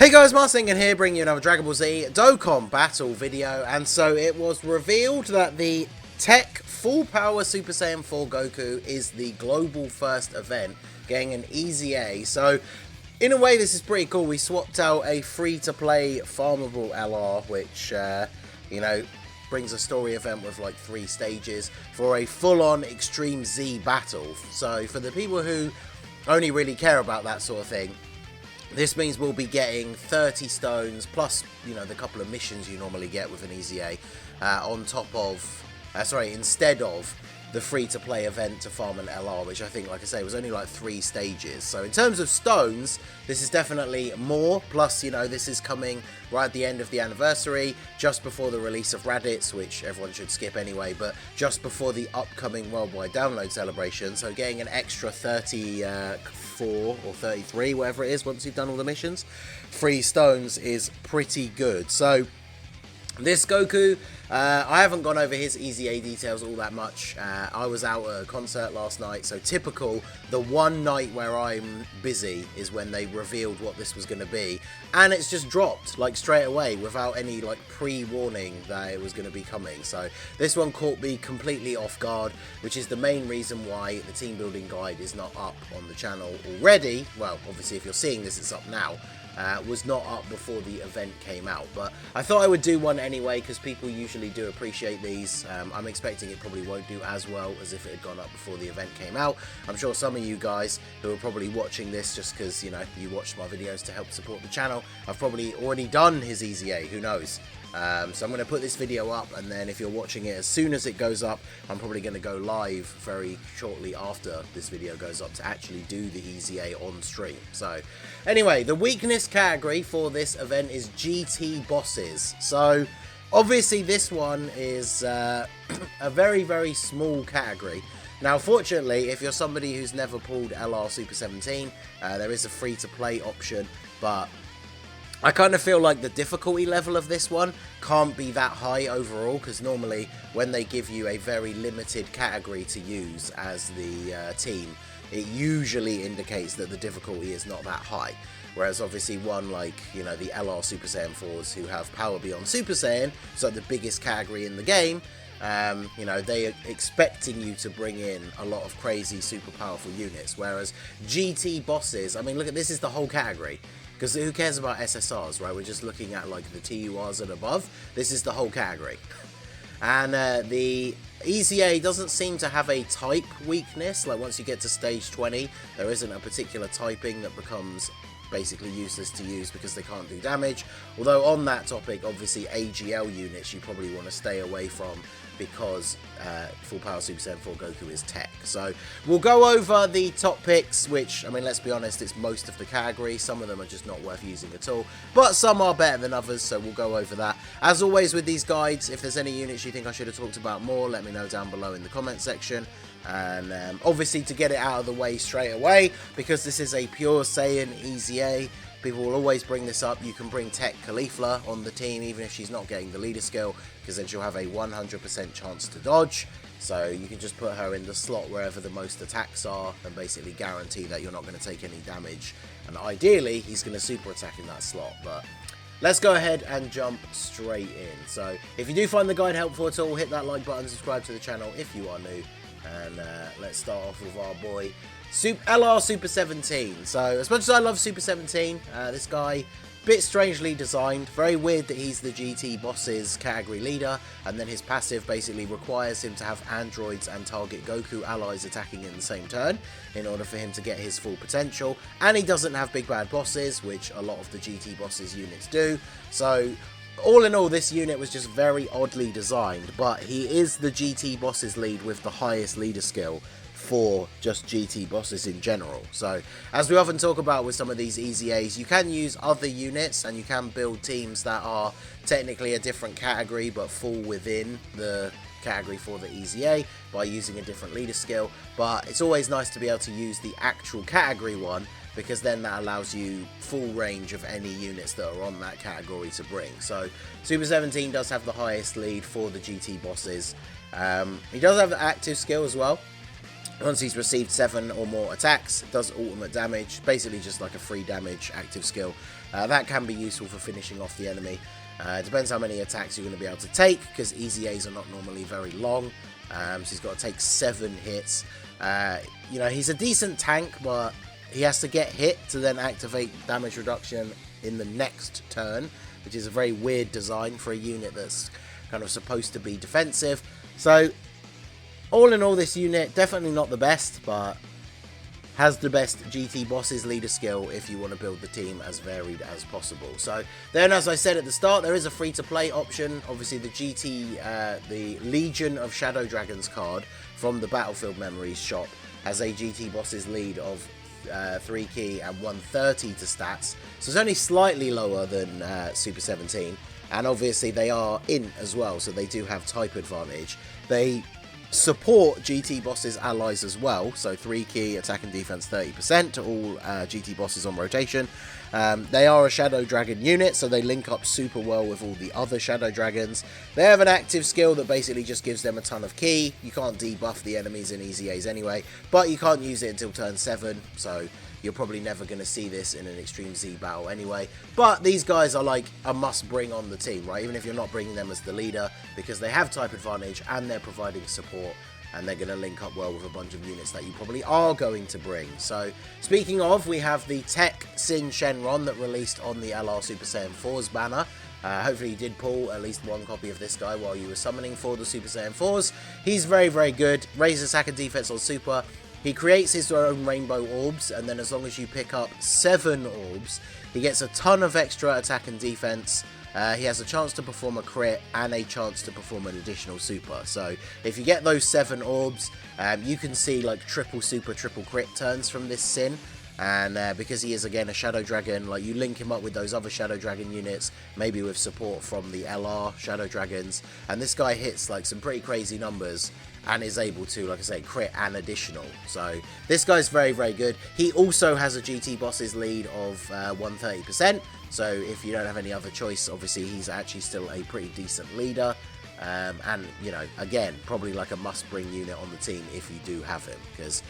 Hey guys, Marcingan here, bringing you another Dragon Ball Z Dokkan battle video, and so it was revealed that the TEQ Full Power Super Saiyan 4 Goku is the global first event, getting an EZA. So, in a way, this is pretty cool. We swapped out a free-to-play farmable LR, which, brings a story event with like 3 stages for a full-on Extreme Z battle. So, for the people who only really care about that sort of thing, this means we'll be getting 30 stones plus, the couple of missions you normally get with an EZA on top of, instead of the free-to-play event to farm an LR, which I think, like I say, was only like 3 stages. So in terms of stones, this is definitely more. Plus, this is coming right at the end of the anniversary, just before the release of Raditz, which everyone should skip anyway, but just before the upcoming worldwide download celebration. So getting an extra 34 or 33, whatever it is, once you've done all the missions, free stones is pretty good. So this Goku, I haven't gone over his EZA details all that much. I was out at a concert last night, so typical, the one night where I'm busy is when they revealed what this was going to be, and it's just dropped, like, straight away, without any, like, pre-warning that it was going to be coming. So this one caught me completely off guard, which is the main reason why the team building guide is not up on the channel already. Well, obviously, if you're seeing this, it's up now. Was not up before the event came out, but I thought I would do one anyway because people usually do appreciate these. I'm expecting it probably won't do as well as if it had gone up before the event came out. I'm sure some of you guys who are probably watching this just because, you watched my videos to help support the channel, I've probably already done his EZA, who knows. So I'm going to put this video up, and then if you're watching it as soon as it goes up, I'm probably going to go live very shortly after this video goes up to actually do the EZA on stream. So anyway, the weakness category for this event is GT bosses. So obviously this one is a very, very small category. Now, fortunately, if you're somebody who's never pulled LR Super 17, there is a free-to-play option, but I kind of feel like the difficulty level of this one can't be that high overall, because normally when they give you a very limited category to use as the team, it usually indicates that the difficulty is not that high. Whereas obviously one like, the LR Super Saiyan 4s who have power beyond Super Saiyan, so the biggest category in the game, they are expecting you to bring in a lot of crazy super powerful units. Whereas GT bosses, I mean, look at this, is the whole category. Because who cares about SSRs, right? We're just looking at, like, the TURs and above. This is the whole category. And the EZA doesn't seem to have a type weakness. Like, once you get to stage 20, there isn't a particular typing that becomes basically useless to use because they can't do damage. Although on that topic, obviously AGL units you probably want to stay away from because Full Power Super Saiyan 4 Goku is TEQ. So we'll go over the top picks, which, I mean, let's be honest, it's most of the category. Some of them are just not worth using at all, but some are better than others, so we'll go over that. As always with these guides, if there's any units you think I should have talked about more, let me know down below in the comment section. And obviously, to get it out of the way straight away, because this is a pure Saiyan EZA, people will always bring this up. You can bring TEQ Caulifla on the team, even if she's not getting the leader skill, because then she'll have a 100% chance to dodge. So you can just put her in the slot wherever the most attacks are, and basically guarantee that you're not going to take any damage. And ideally, he's going to super attack in that slot, but let's go ahead and jump straight in. So if you do find the guide helpful at all, hit that like button, subscribe to the channel if you are new. And let's start off with our boy LR Super 17. So as much as I love Super 17, this guy, bit strangely designed. Very weird that he's the GT bosses category leader, and then his passive basically requires him to have androids and target Goku allies attacking in the same turn in order for him to get his full potential. And he doesn't have big bad bosses, which a lot of the GT bosses units do. So all in all, this unit was just very oddly designed, but he is the GT bosses lead with the highest leader skill for just GT bosses in general. So as we often talk about with some of these EZAs, you can use other units and you can build teams that are technically a different category but fall within the category for the EZA by using a different leader skill. But it's always nice to be able to use the actual category one, because then that allows you full range of any units that are on that category to bring. So Super 17 does have the highest lead for the GT bosses. He does have the active skill as well, Once he's received 7 or more attacks, it does ultimate damage, basically just like a free damage active skill. That can be useful for finishing off the enemy. It depends how many attacks you're going to be able to take, because EZAs are not normally very long, so he's got to take 7 hits. You know, he's a decent tank, but he has to get hit to then activate damage reduction in the next turn, which is a very weird design for a unit that's kind of supposed to be defensive. So all in all, this unit, definitely not the best, but has the best GT bosses leader skill if you want to build the team as varied as possible. So then, as I said at the start, there is a free-to-play option. Obviously, the the Legion of Shadow Dragons card from the Battlefield Memories shop has a GT bosses lead of 3 key and 130 to stats. So it's only slightly lower than Super 17. And obviously, they are INT as well, so they do have type advantage. They support GT bosses allies as well, so 3 key attack and defense 30% to all GT bosses on rotation. They are a Shadow Dragon unit, so they link up super well with all the other Shadow Dragons. They have an active skill that basically just gives them a ton of key. You can't debuff the enemies in EZAs anyway, but you can't use it until turn 7, so you're probably never going to see this in an Extreme Z battle anyway. But these guys are like a must bring on the team, right? Even if you're not bringing them as the leader, because they have type advantage and they're providing support, and they're going to link up well with a bunch of units that you probably are going to bring. So speaking of, we have the TEQ Sin Shenron that released on the LR Super Saiyan 4's banner. Hopefully you did pull at least 1 copy of this guy while you were summoning for the Super Saiyan 4's. He's very, very good. Raises attack and defense on Super. He creates his own rainbow orbs, and then as long as you pick up 7 orbs, he gets a ton of extra attack and defense. He has a chance to perform a crit and a chance to perform an additional super. So if you get those 7 orbs, you can see like triple super, triple crit turns from this Sin. And because he is again a Shadow Dragon, like you link him up with those other Shadow Dragon units, maybe with support from the LR Shadow Dragons, and this guy hits like some pretty crazy numbers and is able to, like I say, crit and additional. So this guy's very, very good. He also has a GT bosses lead of 130%. So if you don't have any other choice, obviously he's actually still a pretty decent leader. And, you know, again, probably like a must-bring unit on the team if you do have him. Because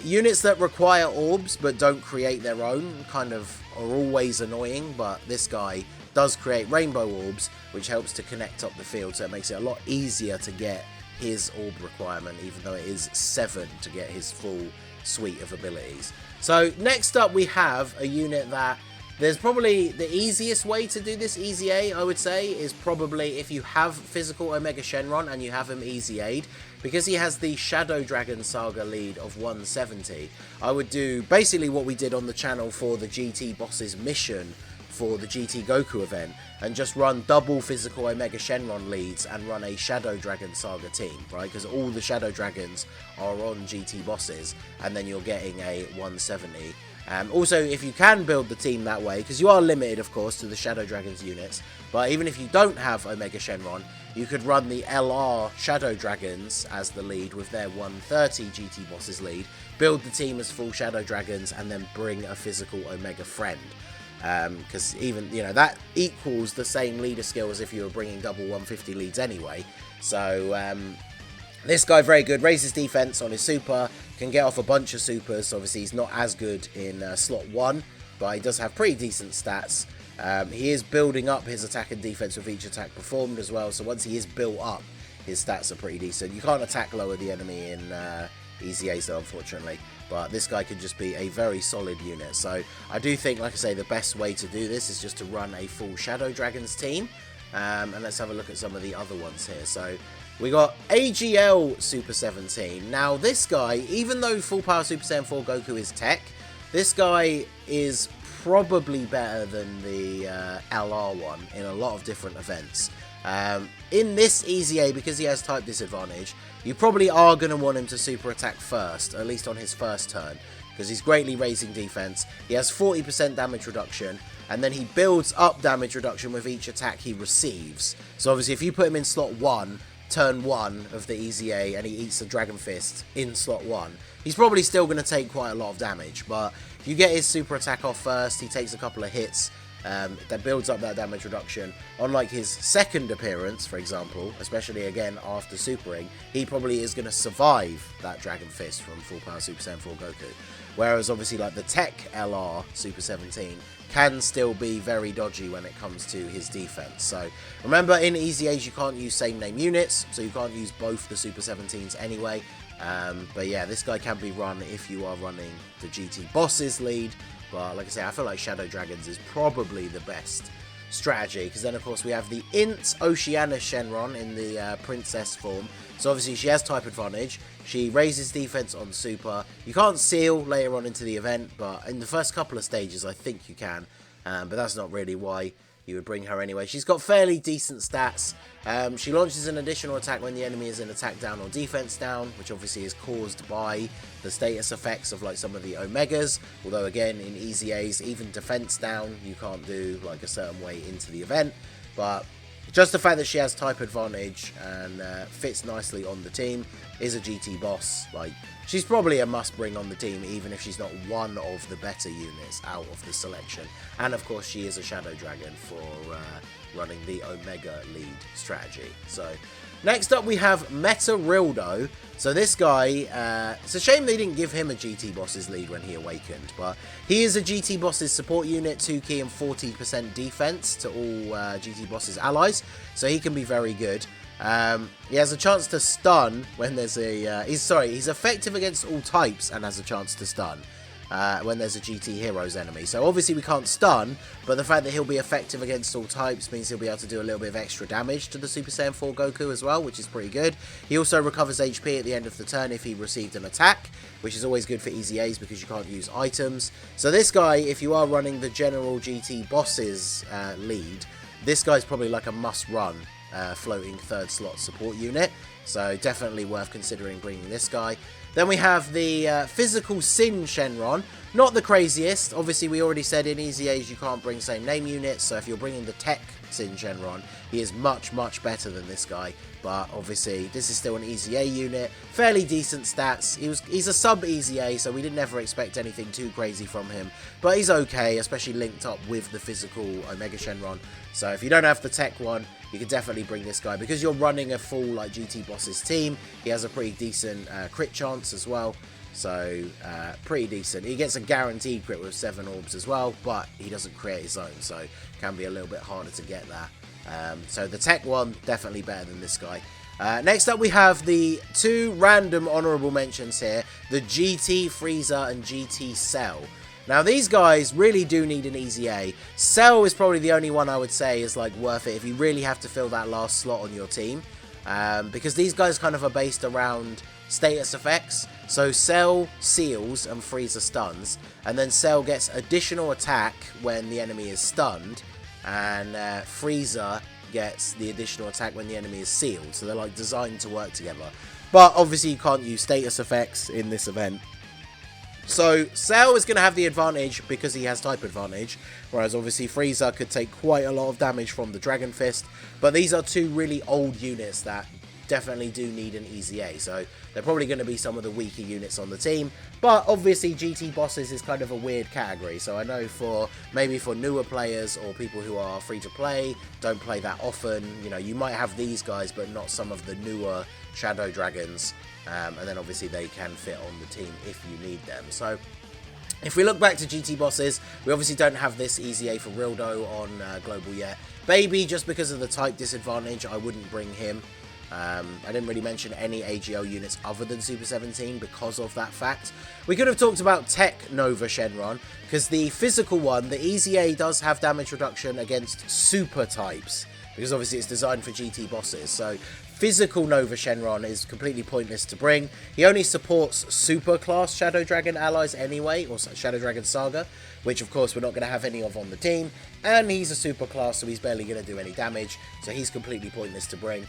units that require orbs but don't create their own kind of are always annoying. But this guy does create rainbow orbs, which helps to connect up the field. So it makes it a lot easier to get his orb requirement, even though it is 7 to get his full suite of abilities. So next up we have a unit that there's probably the easiest way to do this EZA, I would say, is probably if you have physical Omega Shenron and you have him EZA'd, because he has the Shadow Dragon Saga lead of 170. I would do basically what we did on the channel for the GT Bosses mission for the GT Goku event, and just run double physical Omega Shenron leads and run a Shadow Dragon Saga team, right? Because all the Shadow Dragons are on GT bosses, and then you're getting a 170. Also, if you can build the team that way, because you are limited, of course, to the Shadow Dragons units, but even if you don't have Omega Shenron, you could run the LR Shadow Dragons as the lead with their 130 GT bosses lead, build the team as full Shadow Dragons, and then bring a physical Omega friend. Because even, you know, that equals the same leader skill as if you were bringing double 150 leads anyway. So this guy very good, raises defense on his super, can get off a bunch of supers. Obviously he's not as good in slot 1, but he does have pretty decent stats. He is building up his attack and defense with each attack performed as well, so once he is built up, his stats are pretty decent. You can't attack lower the enemy in EZAs though, unfortunately. But this guy could just be a very solid unit. So I do think, like I say, the best way to do this is just to run a full Shadow Dragons team. And let's have a look at some of the other ones here. So we got AGL Super 17. Now this guy, even though Full Power Super Saiyan 4 Goku is TEQ, this guy is probably better than the LR one in a lot of different events. In this EZA, because he has type disadvantage, you probably are going to want him to super attack first, at least on his first turn, because he's greatly raising defense. He has 40% damage reduction, and then he builds up damage reduction with each attack he receives. So obviously if you put him in slot 1, turn 1 of the EZA, and he eats the Dragon Fist in slot 1, he's probably still going to take quite a lot of damage. But if you get his super attack off first, he takes a couple of hits, that builds up that damage reduction. Unlike his second appearance, for example, especially again after supering, he probably is going to survive that Dragon Fist from Full Power Super Saiyan 4 Goku. Whereas obviously like the TEQ LR Super 17 can still be very dodgy when it comes to his defense. So remember, in Easy Age you can't use same name units, so you can't use both the Super 17s anyway. But yeah, this guy can be run if you are running the GT Bosses lead. But like I say, I feel like Shadow Dragons is probably the best strategy, because then of course we have the INT Oceana Shenron in the princess form. So obviously she has type advantage, she raises defense on super. You can't seal later on into the event, but in the first couple of stages I think you can, but that's not really why you would bring her anyway. She's got fairly decent stats. She launches an additional attack when the enemy is in attack down or defense down, which obviously is caused by the status effects of like some of the Omegas. Although again, in Easy A's, even defense down, you can't do like a certain way into the event. But just the fact that she has type advantage and fits nicely on the team, is a GT boss. Like, she's probably a must bring on the team, even if she's not one of the better units out of the selection. And of course, she is a Shadow Dragon for running the Omega lead strategy. So next up we have Meta Rildo. So this guy, it's a shame they didn't give him a GT Bosses lead when he awakened, but he is a GT Bosses support unit, 2 key and 40% defense to all GT Bosses allies, so he can be very good. He has a chance to stun when there's a... he's effective against all types and has a chance to stun when there's a GT Heroes enemy. So obviously we can't stun, but the fact that he'll be effective against all types means he'll be able to do a little bit of extra damage to the Super Saiyan 4 Goku as well, which is pretty good. He also recovers HP at the end of the turn if he received an attack, which is always good for Easy A's because you can't use items. So this guy, if you are running the general GT Bosses lead, this guy's probably like a must-run floating third slot support unit, so definitely worth considering bringing this guy. Then we have the physical Sin Shenron, not the craziest. Obviously we already said in Easy A's you can't bring same name units, so if you're bringing the TEQ Sin Shenron, he is much better than this guy. But obviously this is still an Easy A unit, fairly decent stats. He's a sub Easy A, so we did never expect anything too crazy from him, but he's okay, especially linked up with the physical Omega Shenron. So if you don't have the TEQ one, you can definitely bring this guy, because you're running a full like GT Bosses team. He has a pretty decent crit chance as well, so pretty decent. He gets a guaranteed crit with 7 orbs as well, but he doesn't create his own, so can be a little bit harder to get that. So the TEQ one, definitely better than this guy. Next up we have the 2 random honourable mentions here, the GT Frieza and GT Cell. Now these guys really do need an Easy A. Cell is probably the only one I would say is like worth it if you really have to fill that last slot on your team, because these guys kind of are based around status effects. So Cell seals and Frieza stuns, and then Cell gets additional attack when the enemy is stunned, and Frieza gets the additional attack when the enemy is sealed. So they're like designed to work together, but obviously you can't use status effects in this event. So Cell is going to have the advantage because he has type advantage, whereas obviously Frieza could take quite a lot of damage from the Dragon Fist. But these are 2 really old units that definitely do need an Easy A, so they're probably going to be some of the weaker units on the team. But obviously GT Bosses is kind of a weird category, so I know for maybe for newer players or people who are free to play, don't play that often, you know, you might have these guys but not some of the newer Shadow Dragons, and then obviously they can fit on the team if you need them. So if we look back to GT Bosses, we obviously don't have this Easy A for Rildo on Global yet. Baby, just because of the type disadvantage, I wouldn't bring him. I didn't really mention any AGL units other than Super 17 because of that fact. We could have talked about TEQ Nova Shenron, because the physical one, the Easy A does have damage reduction against super types, because obviously it's designed for GT Bosses. So physical Nova Shenron is completely pointless to bring. He only supports super class Shadow Dragon allies anyway, or Shadow Dragon Saga, which of course we're not going to have any of on the team. And he's a super class, so he's barely going to do any damage, so he's completely pointless to bring.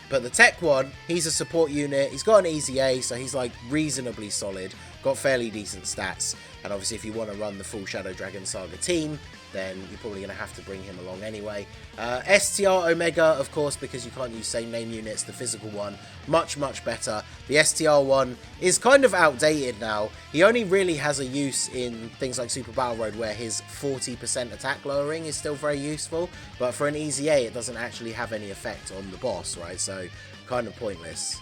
But the TEQ one, he's a support unit, he's got an Easy A, so he's like reasonably solid, got fairly decent stats, and obviously if you want to run the full Shadow Dragon Saga team, then you're probably going to have to bring him along anyway. STR Omega, of course, because you can't use same name units, the physical one, much better. The STR one is kind of outdated now. He only really has a use in things like Super Battle Road, where his 40% attack lowering is still very useful, but for an EZA it doesn't actually have any effect on the boss, right? So kind of pointless.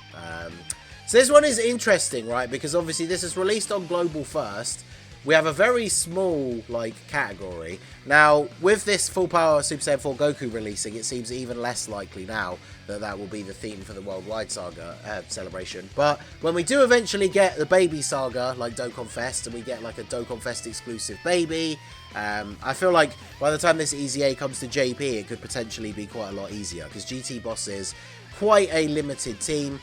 So this one is interesting, right? Because obviously this is released on global first. We have a very small, like, category. Now, with this Full Power Super Saiyan 4 Goku releasing, it seems even less likely now that that will be the theme for the Worldwide Saga celebration. But when we do eventually get the Baby Saga, like Dokkan Fest, and we get, like, a Dokkan Fest exclusive baby, I feel like by the time this EZA comes to JP, it could potentially be quite a lot easier, because GT Boss is quite a limited team.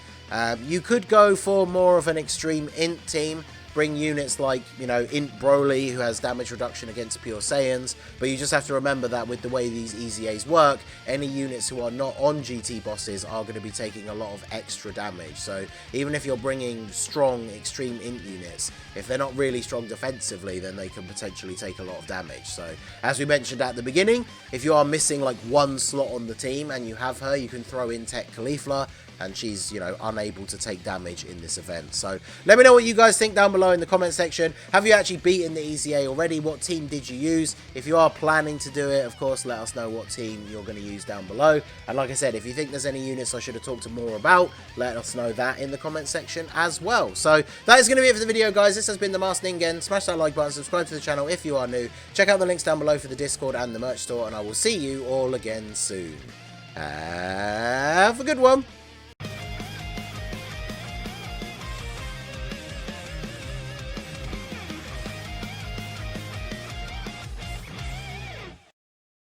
You could go for more of an extreme int team, bring units like, you know, Int Broly, who has damage reduction against pure Saiyans, but you just have to remember that with the way these EZAs work, any units who are not on GT bosses are going to be taking a lot of extra damage. So even if you're bringing strong extreme int units, if they're not really strong defensively, then they can potentially take a lot of damage. So as we mentioned at the beginning, if you are missing like one slot on the team and you have her, you can throw in TEQ Caulifla, and she's, you know, unable to take damage in this event. So let me know what you guys think down below in the comment section. Have you actually beaten the EZA already? What team did you use? If you are planning to do it, of course, let us know what team you're going to use down below. And like I said, if you think there's any units I should have talked more about, let us know that in the comment section as well. So that is going to be it for the video, guys. This has been the Master Ningen. Smash that like button, subscribe to the channel if you are new. Check out the links down below for the Discord and the merch store, and I will see you all again soon. Have a good one.